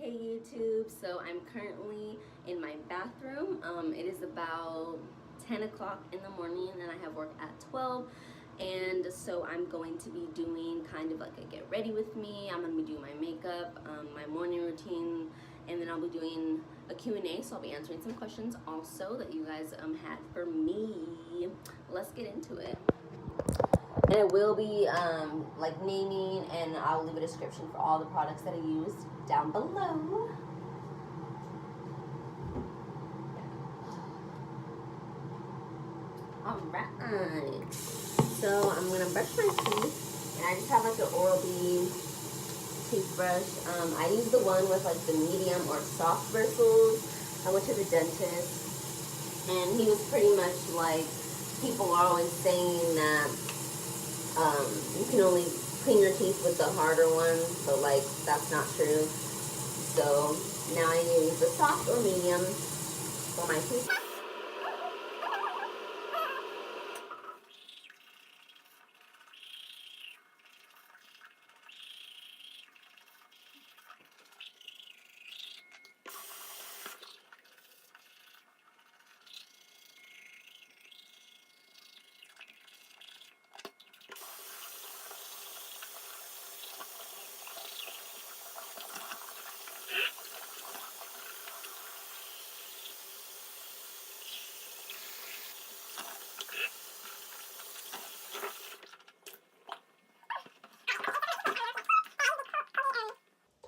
Hey YouTube, so I'm currently in my bathroom. It is about 10 o'clock in the morning and I have work at 12, and so I'm going to be doing kind of like a get ready with me. I'm going to be doing my makeup, my morning routine, and then I'll be doing a Q&A, so I'll be answering some questions also that you guys had for me. Let's get into it. And it will be like naming, and I'll leave a description for all the products that I used down below. Alright, so I'm gonna brush my teeth, and I just have like an Oral-B toothbrush. I use the one with like the medium or soft bristles. I went to the dentist, and he was pretty much like, people are always saying that you can only clean your teeth with the harder one, but like that's not true. So now I use the soft or medium for my teeth.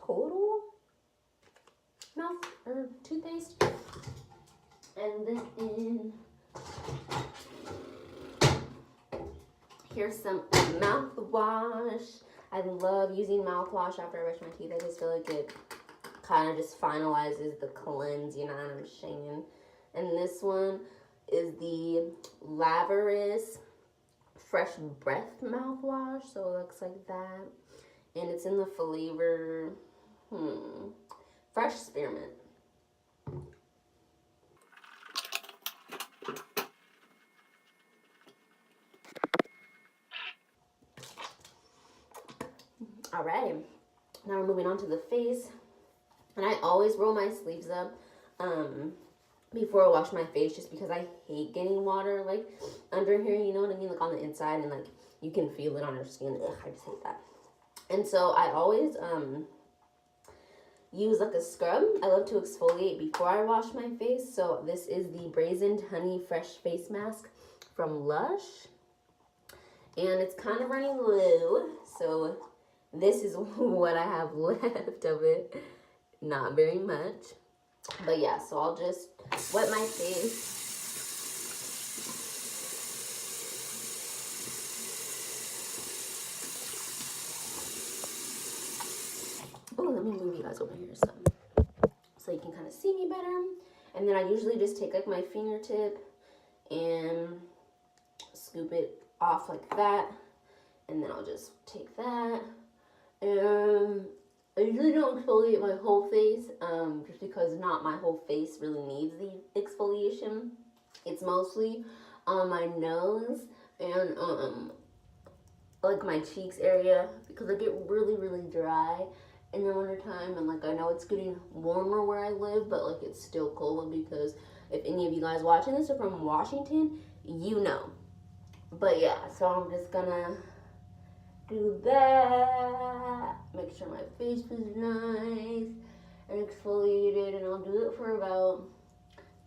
Total mouth or toothpaste, and then here's some mouthwash. I love using mouthwash after I brush my teeth. I just feel like it kind of just finalizes the cleanse, you know what I'm saying? And this one is the Laverice Fresh Breath mouthwash, so it looks like that, and it's in the flavor Fresh Spearmint. Alright, now we're moving on to the face, and I always roll my sleeves up before I wash my face, just because I hate getting water like under here, you know what I mean, like on the inside, and like you can feel it on your skin. Ugh, I just hate that. And so I always use like a scrub. I love to exfoliate before I wash my face. So this is the Braised Honey Fresh Face Mask from Lush, and it's kind of running low, so this is what I have left of it. Not very much, but yeah, so I'll just wet my face. Oh, let me move you guys over here so you can kind of see me better. And then I usually just take like my fingertip and scoop it off like that, and then I'll just take that. And I usually don't exfoliate my whole face, just because not my whole face really needs the exfoliation. It's mostly on my nose and like my cheeks area, because I get really dry in the winter time, and like I know it's getting warmer where I live, but like it's still cold, because if any of you guys watching this are from Washington, you know. But yeah, so I'm just gonna do that, make sure my face is nice and exfoliated, and I'll do it for about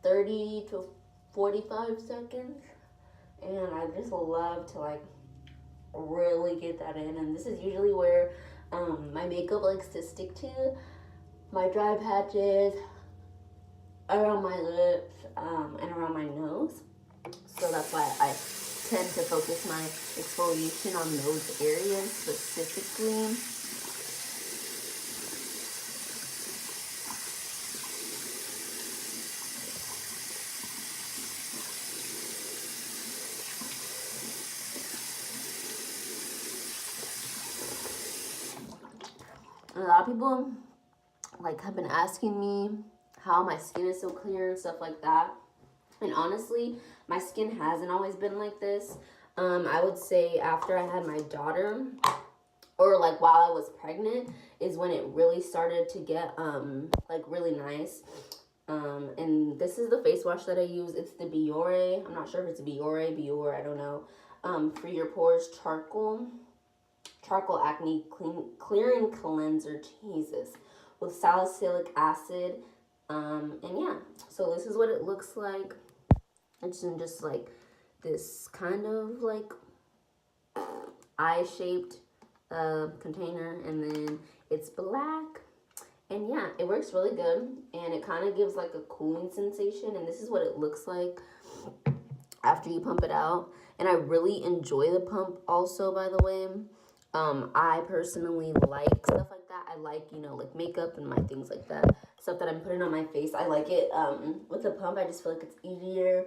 30 to 45 seconds. And I just love to like really get that in, and this is usually where my makeup likes to stick to, my dry patches around my lips and around my nose. So that's why I tend to focus my exfoliation on those areas specifically. A lot of people like have been asking me how my skin is so clear and stuff like that. And honestly, my skin hasn't always been like this. I would say after I had my daughter, or like while I was pregnant is when it really started to get like really nice. And this is the face wash that I use. It's the Biore. I'm not sure if it's Biore, I don't know. For your pores, charcoal acne clearing cleanser, Jesus, with salicylic acid. And yeah, so this is what it looks like. It's in just like this kind of like eye-shaped container, and then it's black. And yeah, it works really good, and it kind of gives like a cooling sensation, and this is what it looks like after you pump it out. And I really enjoy the pump also, by the way. I personally like stuff like that. I like, you know, like makeup and my things like that, stuff that I'm putting on my face. I like it with the pump. I just feel like it's easier.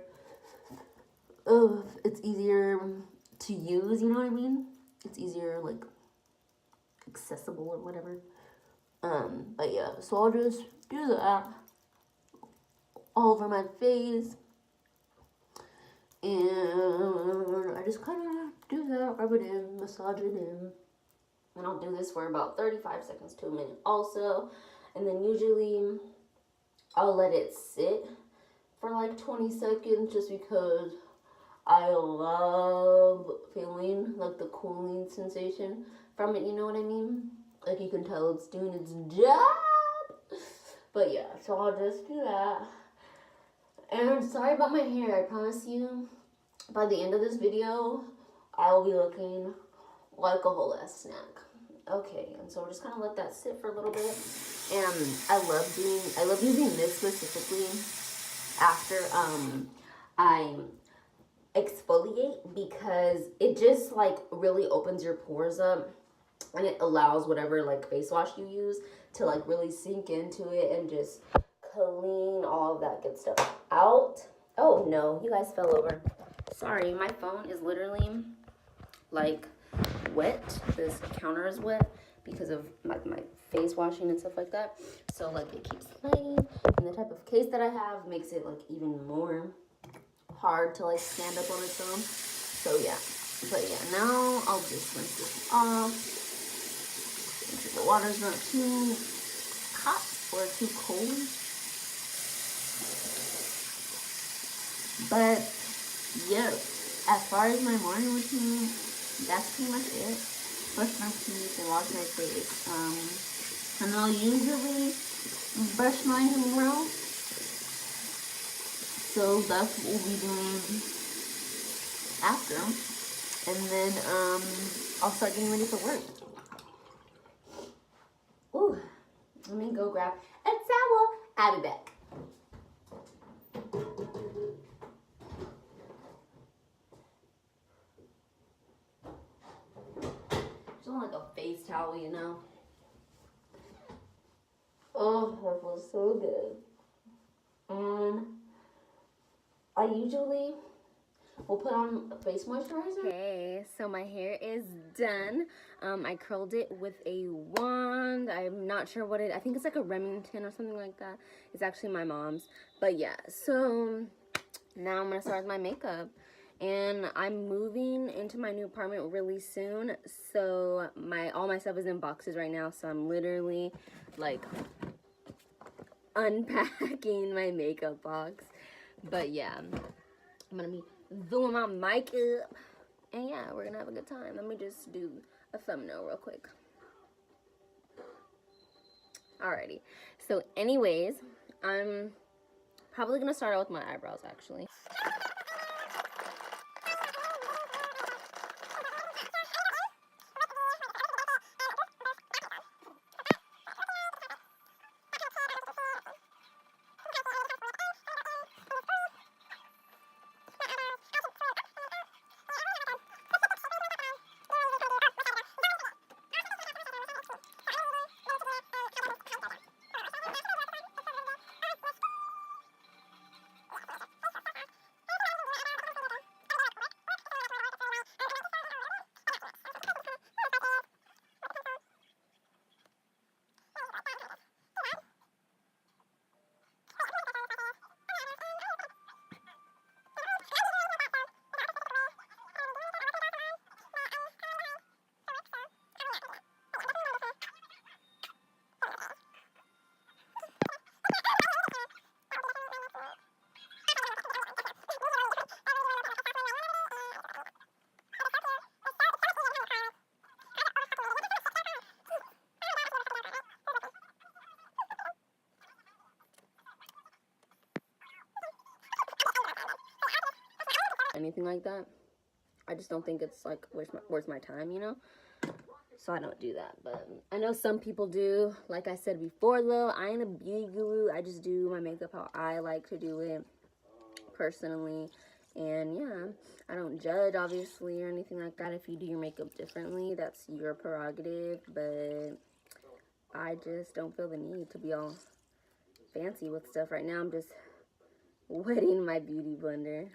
It's easier to use, you know what I mean? It's easier, like, accessible or whatever. But yeah, so I'll just do that all over my face, and I just kind of do that, rub it in, massage it in, and I'll do this for about 35 seconds to a minute also, and then usually I'll let it sit for like 20 seconds just because I love feeling like the cooling sensation from it, you know what I mean? Like, you can tell it's doing its job. But yeah, so I'll just do that. And I'm sorry about my hair. I promise you, by the end of this video, I'll be looking like a whole ass snack. Okay, and so we're just gonna let that sit for a little bit. And I love using this specifically after I exfoliate, because it just like really opens your pores up. And it allows whatever like face wash you use to like really sink into it and just clean all of that good stuff out. Oh no, you guys fell over. Sorry, my phone is literally like wet. This counter is wet because of my face washing and stuff like that. So like it keeps sliding, and the type of case that I have makes it like even more hard to like stand up on its own. So yeah, but yeah, now I'll just rinse this off. Make sure the water's not too hot or too cold. But yeah, as far as my morning routine, that's pretty much it. Brush my teeth and wash my face. And I'll usually brush my hair out. So that's what we'll be doing after. And then I'll start getting ready for work. Ooh, let me go grab a towel. I'll be back. Just want like a face towel, you know. Oh, that feels so good. And I usually will put on a face moisturizer. Okay, so my hair is done. I curled it with a wand. I'm not sure what I think it's like a Remington or something like that. It's actually my mom's. But yeah, so now I'm gonna start with my makeup. And I'm moving into my new apartment really soon. So all my stuff is in boxes right now. So I'm literally like unpacking my makeup box. But yeah, I'm gonna be doing my makeup, and yeah, we're gonna have a good time. Let me just do a thumbnail real quick. Alrighty, so anyways, I'm probably gonna start out with my eyebrows actually. anything like that. I just don't think it's like worth my time, you know? So I don't do that. But I know some people do. Like I said before, though, I ain't a beauty guru. I just do my makeup how I like to do it personally. And yeah, I don't judge, obviously, or anything like that. If you do your makeup differently, that's your prerogative. But I just don't feel the need to be all fancy with stuff right now. I'm just wetting my beauty blender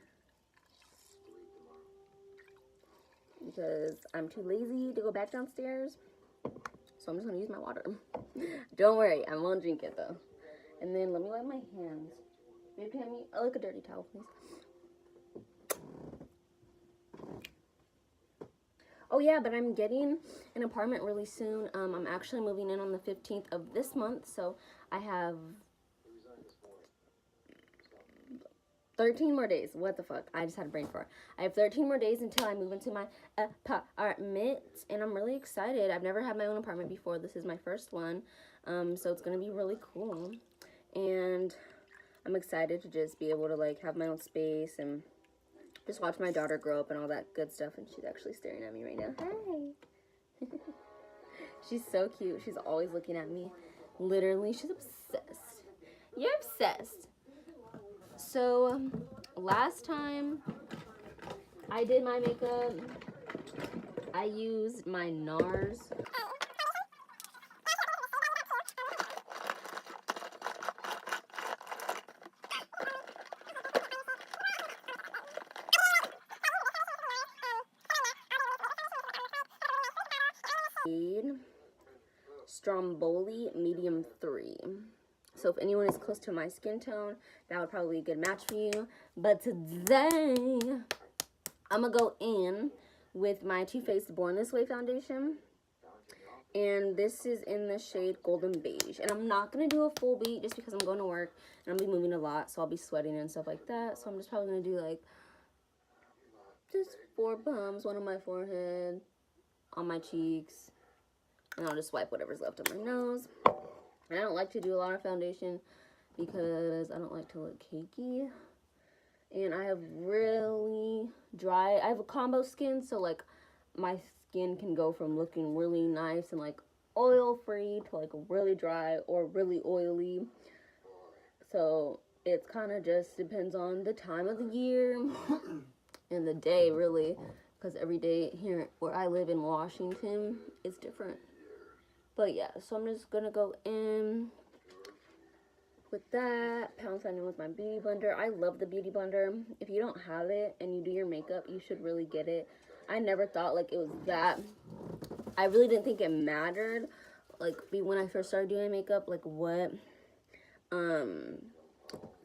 because I'm too lazy to go back downstairs. So I'm just gonna use my water. Don't worry, I won't drink it though. And then let me wipe my hands. Babe, hand me like a dirty towel, please. Oh yeah, but I'm getting an apartment really soon. I'm actually moving in on the 15th of this month, so I have 13 more days. What the fuck? I just had a brain fart. I have 13 more days until I move into my apartment, and I'm really excited. I've never had my own apartment before. This is my first one, so it's gonna be really cool. And I'm excited to just be able to like have my own space and just watch my daughter grow up and all that good stuff. And she's actually staring at me right now. Hi. She's so cute. She's always looking at me. Literally, she's obsessed. You're obsessed. So, last time I did my makeup, I used my NARS. Stromboli Medium 3. So if anyone is close to my skin tone, that would probably be a good match for you. But today, I'm going to go in with my Too Faced Born This Way foundation. And this is in the shade Golden Beige. And I'm not going to do a full beat just because I'm going to work. And I'll be moving a lot, so I'll be sweating and stuff like that. So I'm just probably going to do like just 4 bumps. One on my forehead, on my cheeks. And I'll just wipe whatever's left on my nose. And I don't like to do a lot of foundation because I don't like to look cakey. And I have really dry, I have a combo skin, so like my skin can go from looking really nice and like oil free to like really dry or really oily. So it kind of just depends on the time of the year and the day, really, because every day here where I live in Washington is different. But yeah, so I'm just gonna go in with that, pound sanding with my beauty blender. I love the beauty blender. If you don't have it and you do your makeup, you should really get it. I never thought like it was that, I really didn't think it mattered, like when I first started doing makeup, like what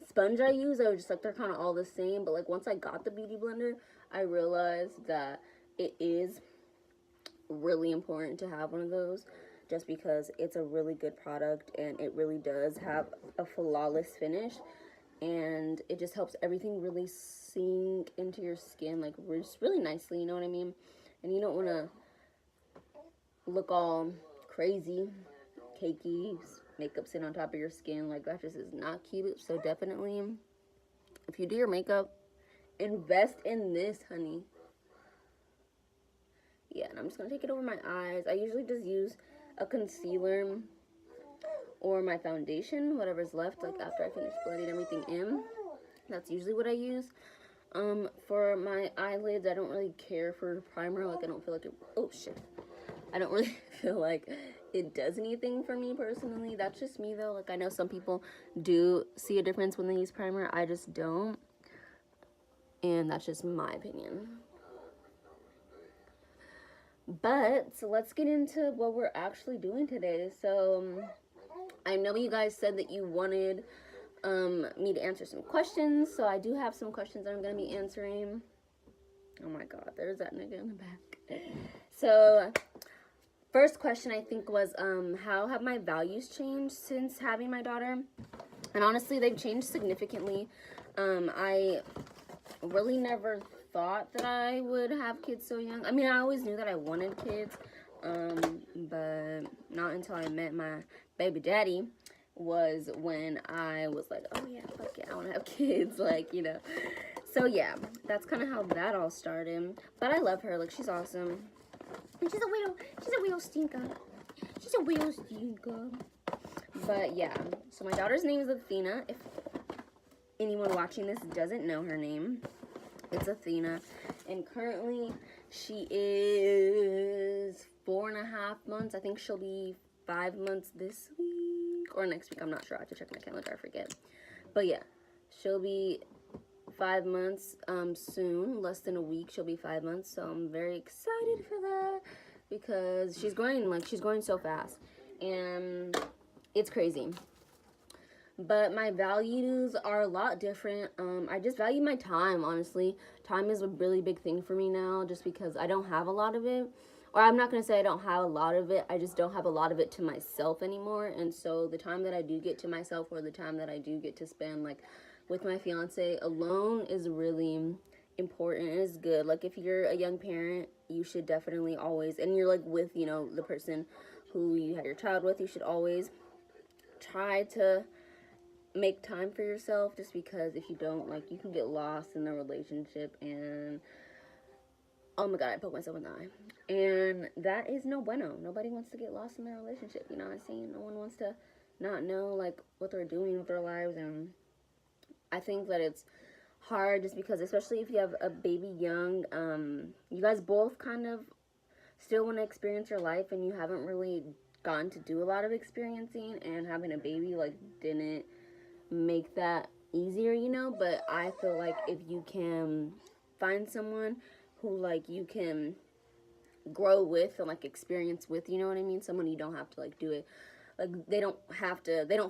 sponge I use. I was just like, they're kind of all the same. But like once I got the beauty blender, I realized that it is really important to have one of those, just because it's a really good product and it really does have a flawless finish, and it just helps everything really sink into your skin like just really nicely, you know what I mean? And you don't want to look all crazy, cakey, makeup sit on top of your skin. Like that just is not cute. So definitely, if you do your makeup, invest in this, honey. Yeah, and I'm just going to take it over my eyes. I usually just use a concealer or my foundation, whatever's left, like after I finish blending everything in. That's usually what I use. For my eyelids, I don't really care for primer. Like I don't feel like it, oh shit, I don't really feel like it does anything for me personally. That's just me though. Like I know some people do see a difference when they use primer. I just don't, and that's just my opinion. But so let's get into what we're actually doing today. So I know you guys said that you wanted me to answer some questions, so I do have some questions that I'm going to be answering. Oh my god, there's that nigga in the back. So first question I think was how have my values changed since having my daughter? And honestly, they've changed significantly. I really never thought that I would have kids so young. I mean, I always knew that I wanted kids, but not until I met my baby daddy was when I was like, oh yeah, fuck yeah, I want to have kids, like, you know. So yeah, that's kind of how that all started. But I love her. Like, she's awesome. And she's a real stinker. She's a real stinker. But yeah, so my daughter's name is Athena. If anyone watching this doesn't know her name, it's Athena. And currently she is 4.5 months. I think she'll be 5 months this week or next week. I'm not sure. I have to check my calendar. I forget. But yeah, she'll be 5 months soon. Less than a week she'll be 5 months. So I'm very excited for that because she's growing so fast. And it's crazy. But my values are a lot different. I just value my time, honestly. Time is a really big thing for me now just because I don't have a lot of it. Or I'm not going to say I don't have a lot of it. I just don't have a lot of it to myself anymore. And so the time that I do get to myself, or the time that I do get to spend like with my fiance alone, is really important. It is good. Like, if you're a young parent, you should definitely always, and you're like with, you know, the person who you had your child with, you should always try to make time for yourself, just because if you don't, like, you can get lost in the relationship. And oh my god, I poked myself in the eye, and that is no bueno. Nobody wants to get lost in their relationship, you know what I'm saying? No one wants to not know like what they're doing with their lives. And I think that it's hard just because, especially if you have a baby young, you guys both kind of still want to experience your life, and you haven't really gotten to do a lot of experiencing, and having a baby like didn't make that easier, you know. But I feel like if you can find someone who like you can grow with and like experience with, you know what I mean, someone you don't have to like do it, like they don't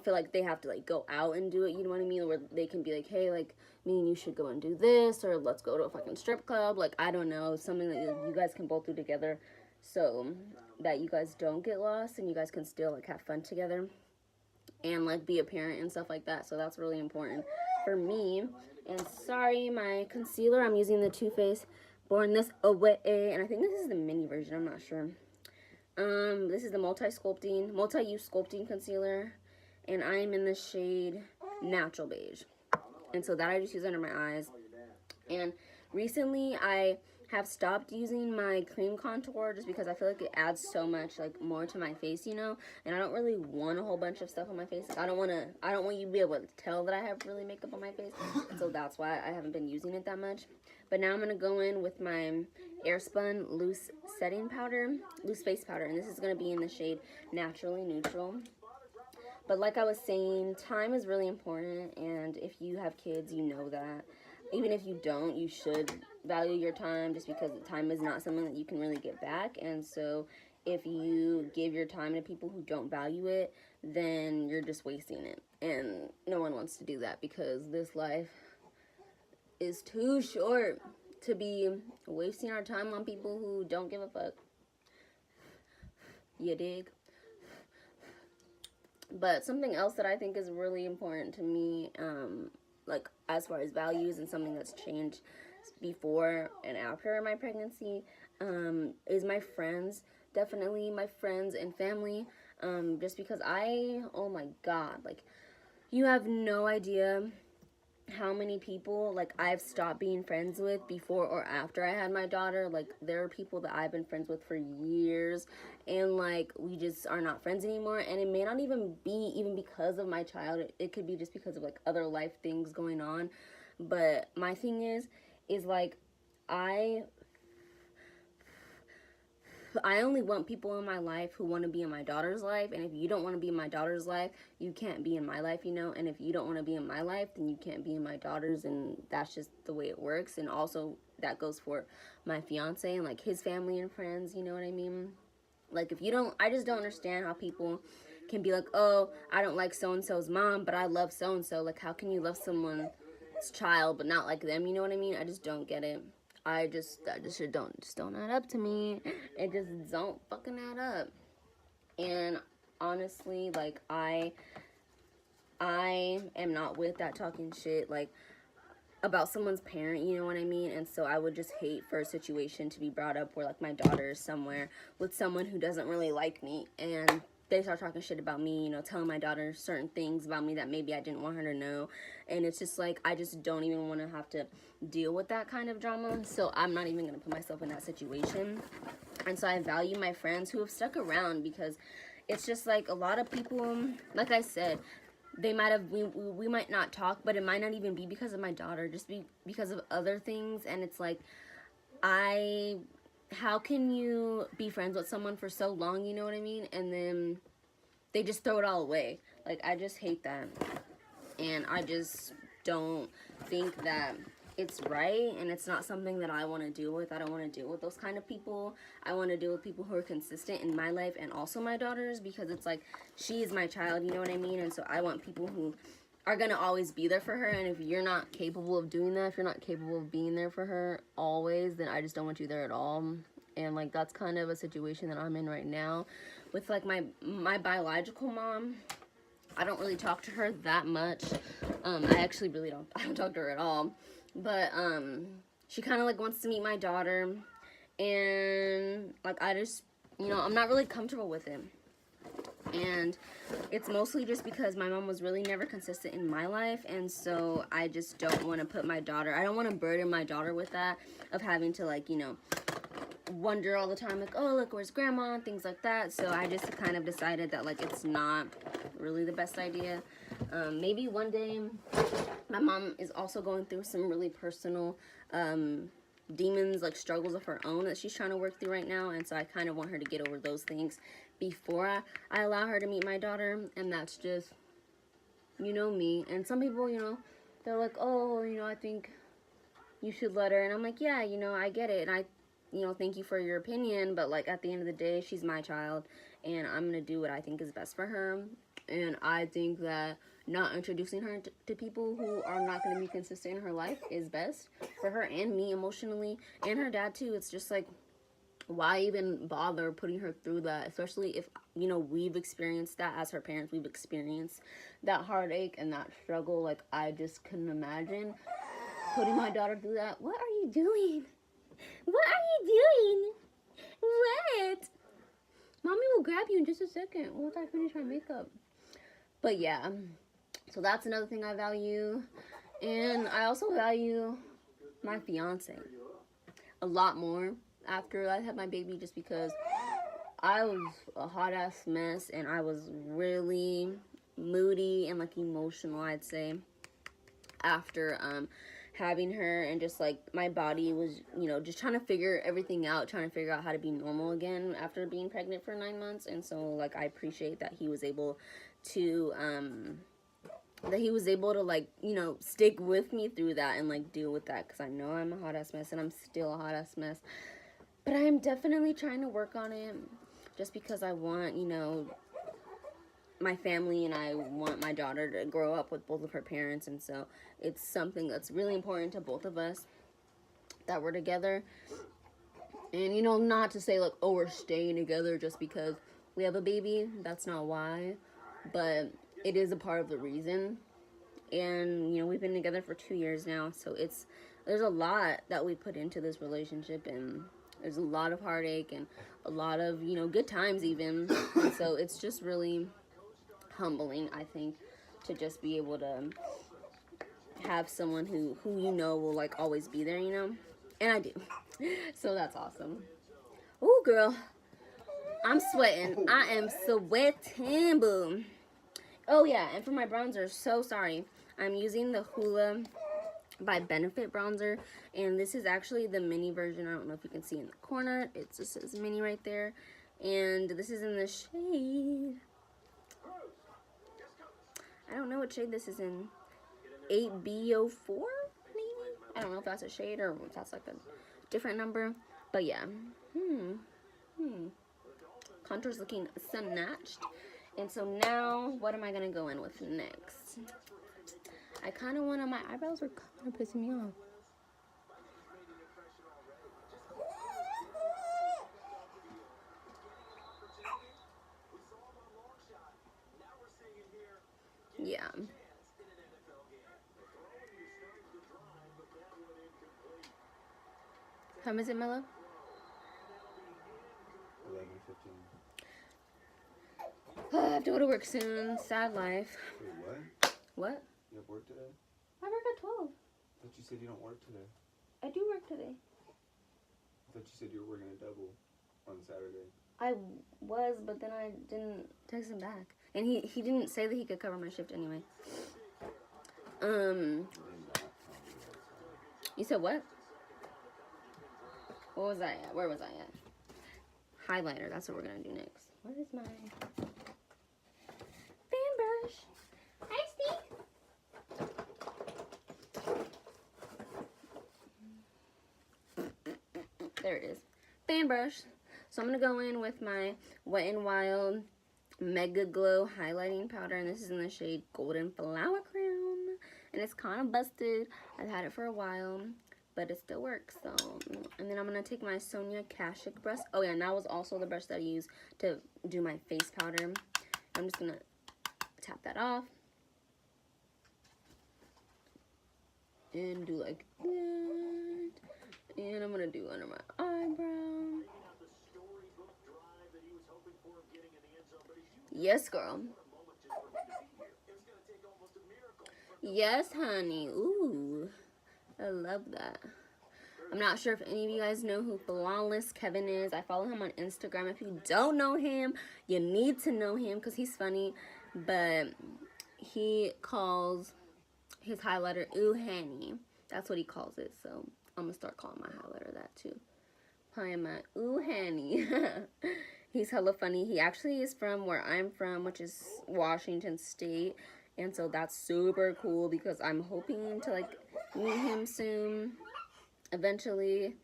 feel like they have to like go out and do it, you know what I mean, where they can be like, hey, like, me and you should go and do this, or let's go to a fucking strip club, like, I don't know, something that you guys can both do together, so that you guys don't get lost and you guys can still like have fun together and like be a parent and stuff like that. So that's really important for me. And sorry, my concealer, I'm using the Too Faced Born This Away, and I think this is the mini version, I'm not sure. This is the multi-use sculpting concealer, and I'm in the shade Natural Beige. And so that I just use under my eyes. And recently I have stopped using my cream contour just because I feel like it adds so much like more to my face, you know, and I don't really want a whole bunch of stuff on my face. I don't want you to be able to tell that I have really makeup on my face, so that's why I haven't been using it that much. But now I'm gonna go in with my Airspun loose face powder, and this is gonna be in the shade Naturally Neutral. But like I was saying, time is really important, and if you have kids, you know that. Even if you don't, you should value your time, just because time is not something that you can really get back. And so if you give your time to people who don't value it, then you're just wasting it. And no one wants to do that, because this life is too short to be wasting our time on people who don't give a fuck. You dig? But something else that I think is really important to me, like as far as values, and something that's changed before and after my pregnancy, is my friends. Definitely my friends and family, just because oh my god, like, you have no idea how many people like I've stopped being friends with before or after I had my daughter. Like, there are people that I've been friends with for years, and like we just are not friends anymore. And it may not even be because of my child. It could be just because of like other life things going on. But my thing is like, I only want people in my life who want to be in my daughter's life. And if you don't want to be in my daughter's life, you can't be in my life, you know. And if you don't want to be in my life, then you can't be in my daughter's. And that's just the way it works. And also that goes for my fiance and like his family and friends, you know what I mean? Like, if you don't, I just don't understand how people can be like, oh, I don't like so-and-so's mom, but I love so-and-so. Like, how can you love someone's child but not like them, you know what I mean? I just don't get it. That just don't add up to me. It just don't fucking add up. And honestly, like, I am not with that talking shit, like, about someone's parent, you know what I mean? And so I would just hate for a situation to be brought up where like my daughter is somewhere with someone who doesn't really like me, and they start talking shit about me, you know, telling my daughter certain things about me that maybe I didn't want her to know. And it's just like, I just don't even want to have to deal with that kind of drama. So I'm not even going to put myself in that situation. And so I value my friends who have stuck around, because it's just like a lot of people, like I said, they might have, we might not talk, but it might not even be because of my daughter, just because of other things. And it's like, how can you be friends with someone for so long, you know what I mean? And then they just throw it all away. Like, I just hate that. And I just don't think that it's right, and it's not something that I want to deal with. I don't want to deal with those kind of people. I want to deal with people who are consistent in my life and also my daughter's, because it's like, she is my child, you know what I mean? And so I want people who are going to always be there for her. And if you're not capable of doing that, if you're not capable of being there for her always, then I just don't want you there at all. And like, that's kind of a situation that I'm in right now with like my biological mom. I don't really talk to her that much. I actually really don't. I don't talk to her at all. But she kind of like wants to meet my daughter, and like, I just, you know, I'm not really comfortable with it. And it's mostly just because my mom was really never consistent in my life, and so I just don't want to put my daughter, I don't want to burden my daughter with that, of having to, like, you know, wonder all the time, like, oh, look, where's grandma, and things like that. So I just kind of decided that, like, it's not really the best idea. Maybe one day, my mom is also going through some really personal demons, like struggles of her own that she's trying to work through right now, and so I kind of want her to get over those things before I allow her to meet my daughter. And that's just, you know, me. And some people, you know, they're like, oh, you know, I think you should let her, and I'm like, yeah, you know, I get it, and I, you know, thank you for your opinion, but like, at the end of the day, she's my child, and I'm gonna do what I think is best for her. And I think that not introducing her to people who are not going to be consistent in her life is best for her and me emotionally, and her dad too. It's just like, why even bother putting her through that, especially if, you know, we've experienced that as her parents. We've experienced that heartache and that struggle. Like, I just couldn't imagine putting my daughter through that. What are you doing? What are you doing? What? Mommy will grab you in just a second once I finish my makeup. But yeah, so that's another thing I value. And I also value my fiance a lot more after I had my baby, just because I was a hot ass mess, and I was really moody and like emotional, I'd say, after having her. And just like, my body was, you know, just trying to figure everything out, trying to figure out how to be normal again after being pregnant for 9 months. And so like, I appreciate that he was able to like, you know, stick with me through that and like deal with that, because I know I'm a hot ass mess, and I'm still a hot ass mess, but I am definitely trying to work on it, just because I want, you know, my family, and I want my daughter to grow up with both of her parents. And so it's something that's really important to both of us, that we're together. And, you know, not to say like, oh, we're staying together just because we have a baby. That's not why, but it is a part of the reason. And, you know, we've been together for 2 years now, so there's a lot that we put into this relationship, and there's a lot of heartache and a lot of, you know, good times even. And so it's just really humbling, I think, to just be able to have someone who you know will like always be there, you know. And I do. So that's awesome. Ooh, girl, I'm sweating. I am sweating, boom. Oh yeah, and for my bronzer, so sorry, I'm using the Hula by Benefit bronzer, and this is actually the mini version. I don't know if you can see in the corner, it just says mini right there, and this is in the shade, I don't know what shade this is in, 8B04 maybe? I don't know if that's a shade or if that's like a different number, but yeah. Contour's looking snatched. And so now, what am I going to go in with next? I kind of want to, my eyebrows are kind of pissing me off. Yeah. How much is it, Melo? 11:15. have to go to work soon. Sad life. Wait, what? What? You have work today? I work at 12. I thought you said you don't work today. I do work today. I thought you said you were working a double on Saturday. I was, but then I didn't text him back. And he didn't say that he could cover my shift anyway. You said what? What was I at? Where was I at? Highlighter. That's what we're going to do next. Where is my fan brush? Hi, Steve. There it is. Fan brush. So I'm going to go in with my Wet n Wild Mega Glow highlighting powder. And this is in the shade Golden Flower Crown. And it's kind of busted. I've had it for a while, but it still works. So, and then I'm going to take my Sonia Kashuk brush. Oh yeah, and that was also the brush that I use to do my face powder. I'm just going to tap that off. And do like that. And I'm going to do under my eyebrow. Yes, girl. Yes, honey. Ooh, I love that. I'm not sure if any of you guys know who Flawless Kevin is. I follow him on Instagram. If you don't know him, you need to know him because he's funny. But he calls his highlighter Ooh Honey. That's what he calls it. So I'm going to start calling my highlighter that too. Applying my Ooh Honey. He's hella funny. He actually is from where I'm from, which is Washington State. And so that's super cool because I'm hoping to like meet him soon, eventually,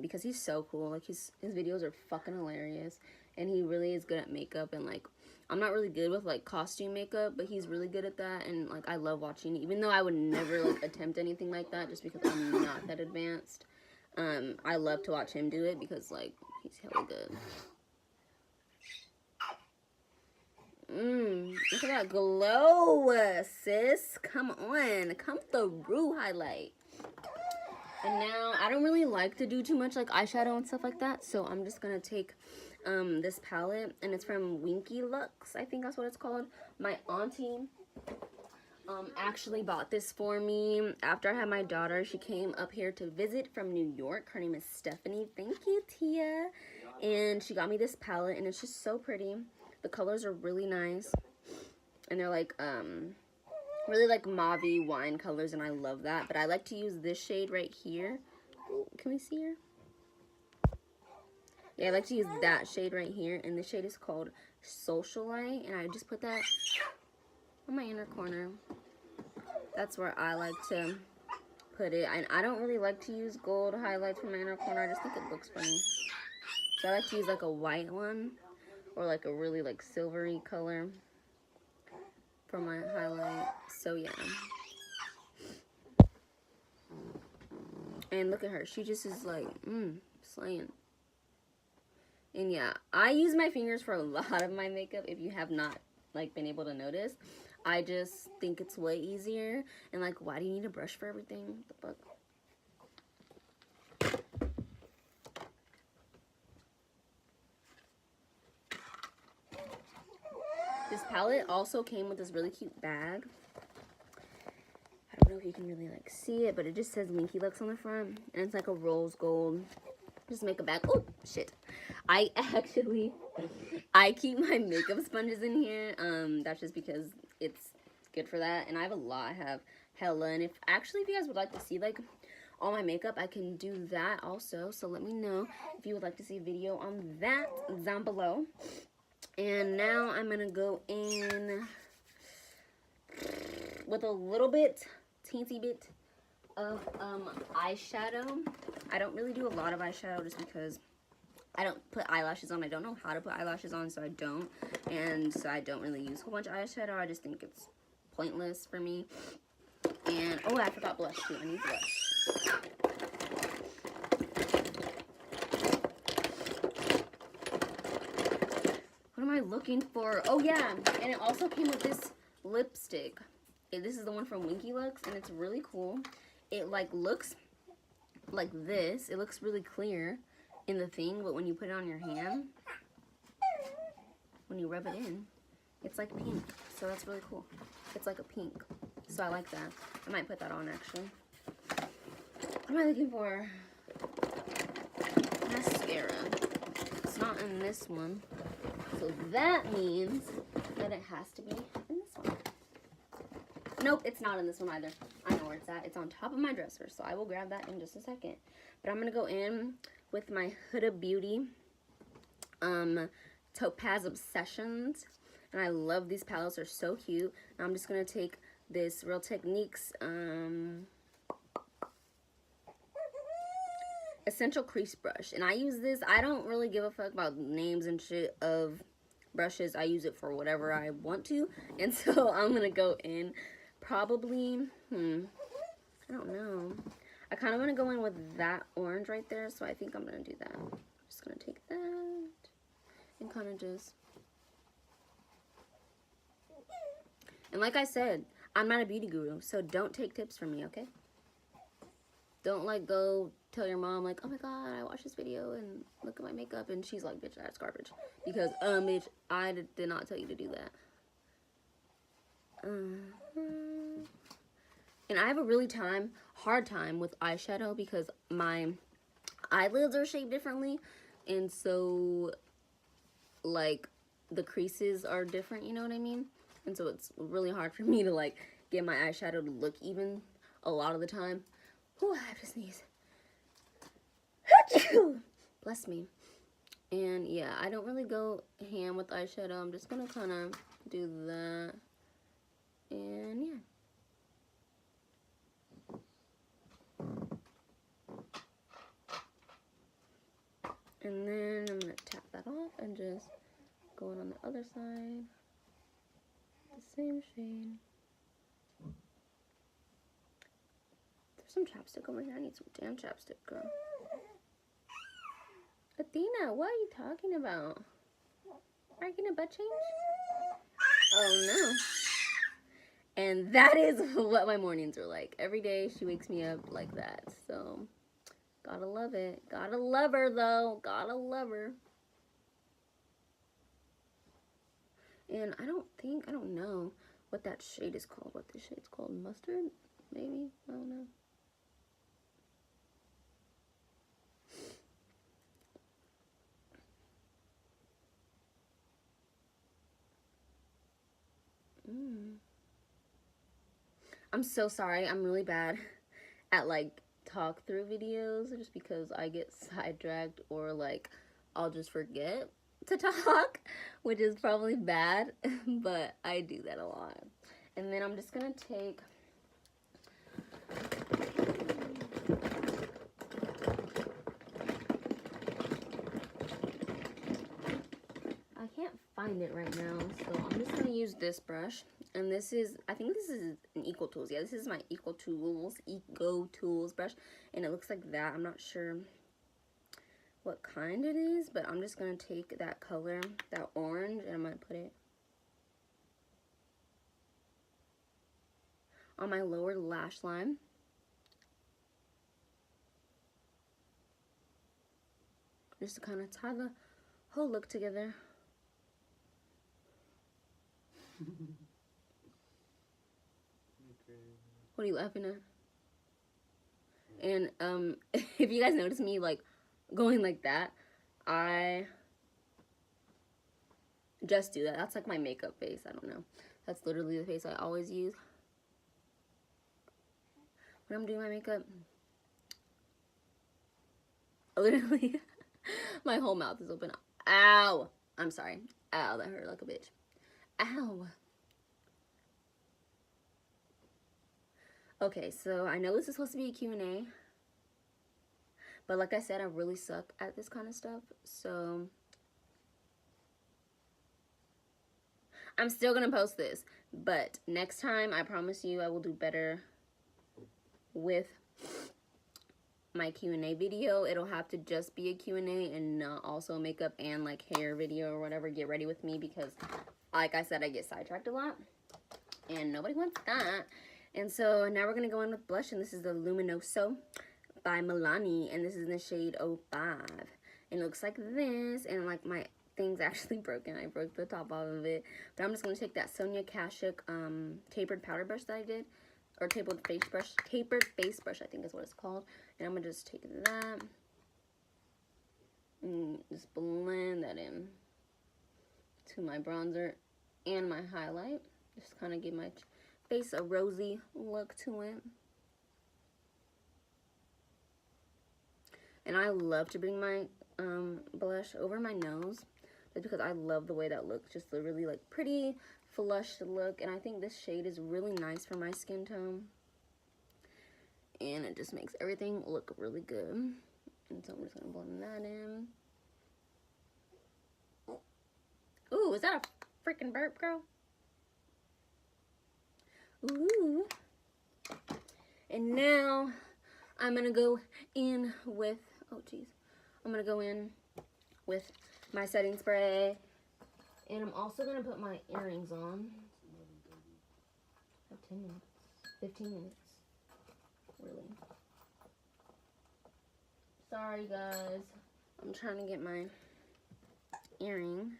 because he's so cool. Like his videos are fucking hilarious, and he really is good at makeup. And like I'm not really good with like costume makeup, but he's really good at that. And like I love watching it, even though I would never like attempt anything like that just because I'm not that advanced. I love to watch him do it because like he's hella good. Look at that glow, sis. Come on. Come through, highlight. And now, I don't really like to do too much like eyeshadow and stuff like that. So I'm just going to take this palette. And it's from Winky Lux. I think that's what it's called. My auntie actually bought this for me. After I had my daughter, she came up here to visit from New York. Her name is Stephanie. Thank you, Tia. And she got me this palette. And it's just so pretty. The colors are really nice, and they're like, really like mauve-y wine colors, and I love that. But I like to use this shade right here. Ooh, can we see her? Yeah, I like to use that shade right here, and this shade is called Socialite, and I just put that on my inner corner. That's where I like to put it, and I don't really like to use gold highlights for my inner corner. I just think it looks funny. So I like to use like a white one. Or like a really like silvery color for my highlight. So yeah. And look at her. She just is like, slaying. And yeah, I use my fingers for a lot of my makeup if you have not like been able to notice. I just think it's way easier. And like, why do you need a brush for everything? What the fuck? This palette also came with this really cute bag. I don't know if you can really like see it, but it just says Winky Lux on the front. And it's like a rose gold just makeup bag. Oh, shit. I keep my makeup sponges in here. That's just because it's good for that. And I have a lot. I have hella. And if you guys would like to see like all my makeup, I can do that also. So let me know if you would like to see a video on that down below. And now I'm going to go in with a little bit, teensy bit of eyeshadow. I don't really do a lot of eyeshadow just because I don't put eyelashes on. I don't know how to put eyelashes on, so I don't. And so I don't really use a whole bunch of eyeshadow. I just think it's pointless for me. And, oh, I forgot blush too. I need blush. What am I looking for? Oh yeah, and it also came with this lipstick. This is the one from Winky Lux, and it's really cool. It like looks like this. It looks really clear in the thing, but when you put it on your hand, when you rub it in, It's like pink, so that's really cool. It's like a pink, so I like that. I might put that on actually. What am I looking for? Mascara. It's not in this one, so that means that it has to be in this one. Nope, it's not in this one either. I know where it's at. It's on top of my dresser, so I will grab that in just a second. But I'm gonna go in with my Huda Beauty Topaz Obsessions, and I love these palettes. They're so cute. Now I'm just gonna take this Real Techniques Essential Crease Brush, and I use this. I don't really give a fuck about names and shit of brushes. I use it for whatever I want to, and so I'm gonna go in probably, I don't know. I kind of want to go in with that orange right there, so I think I'm gonna do that. I'm just gonna take that and kind of just, and like I said, I'm not a beauty guru, so don't take tips from me, okay? Don't like go tell your mom like, oh my god, I watched this video and look at my makeup, and she's like, bitch, that's garbage. Because bitch, I did not tell you to do that. And I have a really hard time with eyeshadow because my eyelids are shaped differently, and so like the creases are different, you know what I mean? And so it's really hard for me to like get my eyeshadow to look even a lot of the time. Whew, I have to sneeze. Bless me. And yeah, I don't really go ham with eyeshadow. I'm just gonna kind of do that. And yeah. And then I'm gonna tap that off and just go in on the other side. The same shade. There's some chapstick over here. I need some damn chapstick, girl. Athena, what are you talking about? Are you getting a butt change? Oh no. And that is what my mornings are like. Every day she wakes me up like that. So, gotta love it. Gotta love her though. Gotta love her. And I don't know what that shade is called. What this shade's called. Mustard? Maybe? I don't know. I'm so sorry. I'm really bad at like talk through videos just because I get sidetracked or like I'll just forget to talk, which is probably bad, but I do that a lot. And then I'm just gonna take I can't find it right now, so I'm just gonna use this brush. And this is, I think this is an Eco Tools. Yeah, this is my Eco Tools brush. And it looks like that. I'm not sure what kind it is, but I'm just going to take that color, that orange, and I'm going to put it on my lower lash line. Just to kind of tie the whole look together. What are you laughing at? And if you guys notice me like going like that, I just do that. That's like my makeup face. I don't know. That's literally the face I always use when I'm doing my makeup. Literally, my whole mouth is open. Ow! I'm sorry. Ow, that hurt like a bitch. Ow! Okay, so I know this is supposed to be a Q&A, but like I said, I really suck at this kind of stuff, so I'm still gonna post this, but next time, I promise you, I will do better with my Q&A video. It'll have to just be a Q&A and not also makeup and like hair video or whatever. Get ready with me because, like I said, I get sidetracked a lot, and nobody wants that. And so now we're going to go in with blush, and this is the Luminoso by Milani, and this is in the shade 05. And it looks like this, and like my thing's actually broken. I broke the top off of it. But I'm just going to take that Sonia Kashuk tapered powder brush that I did. Or tapered face brush. Tapered face brush, I think is what it's called. And I'm going to just take that. And just blend that in to my bronzer and my highlight. Just kind of give my face a rosy look to it. And I love to bring my blush over my nose, just because I love the way that looks. Just a really like pretty flushed look, and I think this shade is really nice for my skin tone. And it just makes everything look really good. And so I'm just gonna blend that in. Ooh, is that a freaking burp, girl? Ooh. And now I'm gonna go in with, oh geez, I'm gonna go in with my setting spray, and I'm also gonna put my earrings on. I have 10 minutes, 15 minutes, really. Sorry guys, I'm trying to get my earring.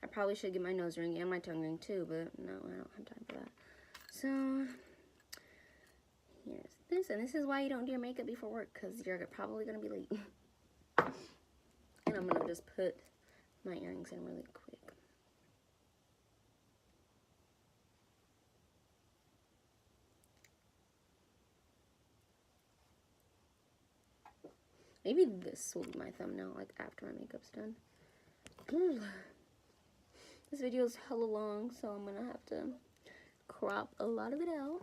I probably should get my nose ring and my tongue ring too, but no, I don't have time for that. So here's this, and this is why you don't do your makeup before work, because you're probably gonna be late. And I'm gonna just put my earrings in really quick. Maybe this will be my thumbnail, like after my makeup's done. This video is hella long, so I'm gonna have to crop a lot of it out.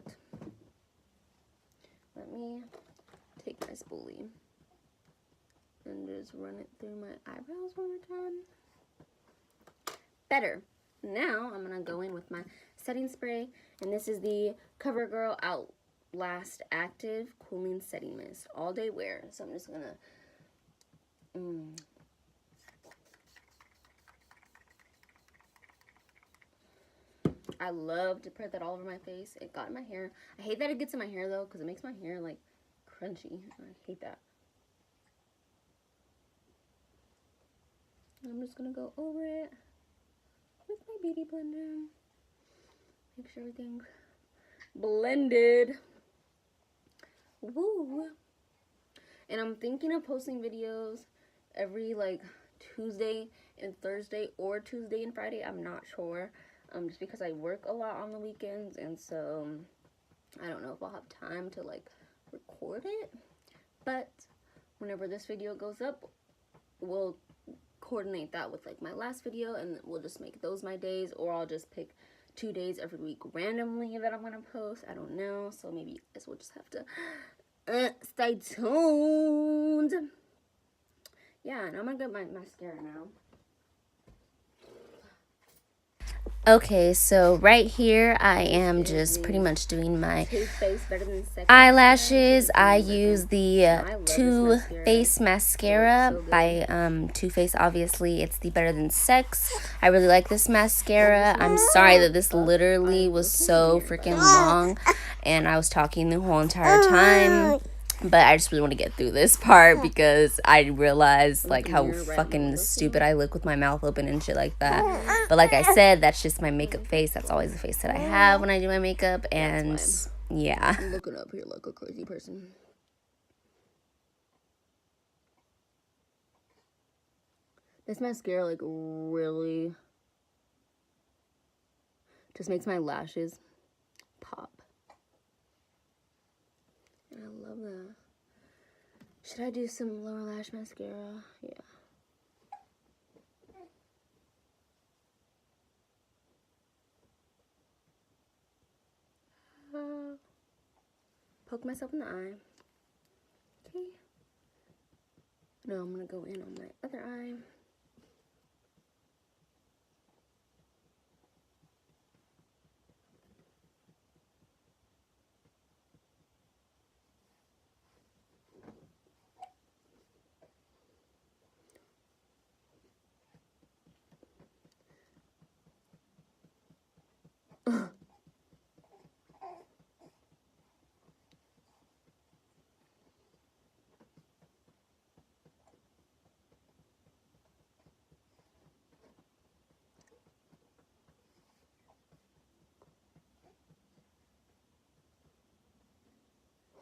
Let me take my spoolie and just run it through my eyebrows one more time. Better. Now I'm gonna go in with my setting spray, and this is the CoverGirl Outlast Active Cooling Setting Mist, all day wear. So I'm just gonna I love to put that all over my face. It got in my hair. I hate that it gets in my hair though, because it makes my hair like crunchy. I hate that. I'm just gonna go over it with my beauty blender. Make sure everything's blended. Woo! And I'm thinking of posting videos every like Tuesday and Thursday, or Tuesday and Friday. I'm not sure. Just because I work a lot on the weekends, and so I don't know if I'll have time to like record it. But whenever this video goes up, we'll coordinate that with like my last video, and we'll just make those my days, or I'll just pick 2 days every week randomly that I'm gonna post. I don't know, so maybe you guys will just have to stay tuned. Yeah, and I'm gonna get my mascara now. Okay, so right here I am just pretty much doing my eyelashes. I use the Too Faced mascara by Too Faced. Obviously, it's the Better Than Sex. I really like this mascara. I'm sorry that this literally was so freaking long and I was talking the whole entire time. But I just really want to get through this part because I realized like how fucking stupid I look with my mouth open and shit like that. But like I said, that's just my makeup face. That's always the face that I have when I do my makeup. And yeah. I'm looking up here like a crazy person. This mascara like really just makes my lashes pop. I love that. Should I do some lower lash mascara? Yeah. Poke myself in the eye. Okay. Now I'm gonna go in on my other eye.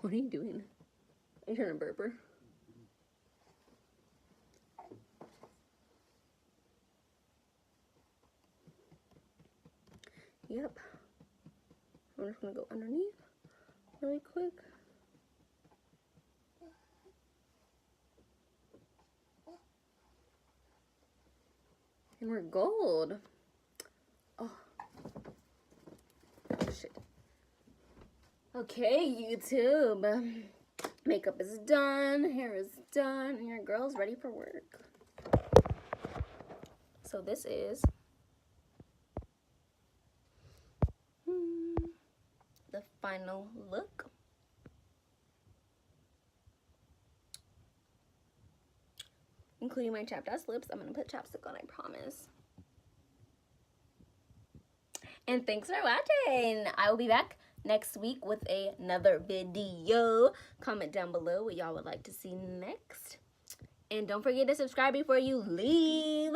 What are you doing? Are you trying to burp her? Yep. I'm just gonna go underneath really quick. And we're gold. Oh. Shit. Okay, YouTube. Makeup is done, hair is done, and your girl's ready for work. So this is the final look. Including my chapped ass lips. I'm gonna put chapstick on, I promise. And thanks for watching. I will be back next week with another video. Comment down below what y'all would like to see next. And don't forget to subscribe before you leave.